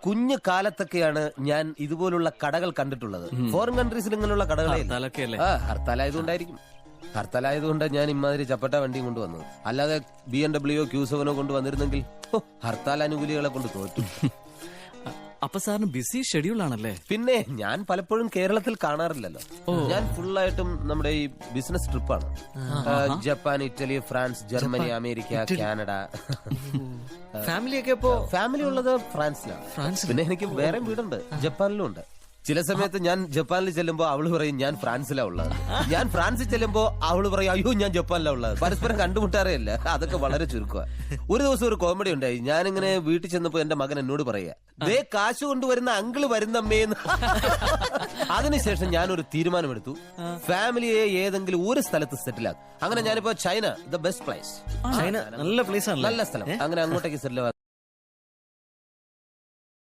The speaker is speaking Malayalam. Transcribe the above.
കുഞ്ഞു കാലത്തൊക്കെയാണ് ഞാൻ ഇതുപോലുള്ള കടകൾ കണ്ടിട്ടുള്ളത്. ഫോറിൻ കൺട്രീസിൽ ഇങ്ങനെയുള്ള കടകളെ ഹർത്താലായതുകൊണ്ടായിരിക്കും. ഹർത്താലായതുകൊണ്ട് ഞാൻ ഇമാതിരി ചപ്പട്ട വണ്ടിയും കൊണ്ടുവന്നത്. അല്ലാതെ BMW Q7 കൊണ്ട് വന്നിരുന്നെങ്കിൽ ഹർത്താൽ അനുകൂലികളെ കൊണ്ട് തോറ്റു. അപ്പൊ സാറിന് ബിസി ഷെഡ്യൂൾ ആണല്ലേ? പിന്നെ ഞാൻ പലപ്പോഴും കേരളത്തിൽ കാണാറില്ലല്ലോ. ഞാൻ ഫുള്ളായിട്ടും നമ്മുടെ ഈ ബിസിനസ് ട്രിപ്പാണ്. Japan, Italy, France, Germany, America, Canada. ഫാമിലിയൊക്കെ ഇപ്പോ ഫാമിലി ഉള്ളത് ഫ്രാൻസിലാണ്. പിന്നെ എനിക്ക് വേറെ വീടുണ്ട്, ജപ്പാനിലും ഉണ്ട്. ചില സമയത്ത് ഞാൻ ജപ്പാനിൽ ചെല്ലുമ്പോ അവള് പറയും ഞാൻ ഫ്രാൻസിലാ ഉള്ളത്. ഞാൻ ഫ്രാൻസിൽ ചെല്ലുമ്പോ അവള് പറയും അയ്യോ ഞാൻ ജപ്പാനിലാ ഉള്ളത്. പരസ്പരം കണ്ടുമുട്ടാറേയല്ല. അതൊക്കെ വളരെ ചുരുക്കമാണ്. ഒരു ദിവസം ഒരു കോമഡി ഉണ്ടായി. ഞാനിങ്ങനെ വീട്ടിൽ ചെന്നപ്പോ എന്റെ മകൻ എന്നോട് പറയാ, ദേ കാശ് കൊണ്ടുവരുന്ന അങ്കിള് വരുന്നമ്മേന്ന്. അതിനുശേഷം ഞാനൊരു തീരുമാനമെടുത്തു, ഫാമിലിയെ ഏതെങ്കിലും ഒരു സ്ഥലത്ത് സെറ്റിലാക്കും. അങ്ങനെ ഞാനിപ്പോ China, the best place. China നല്ല പ്ലേസ് ആണ്, നല്ല സ്ഥലം. അങ്ങനെ അങ്ങോട്ടേക്ക് സെറ്റിൽ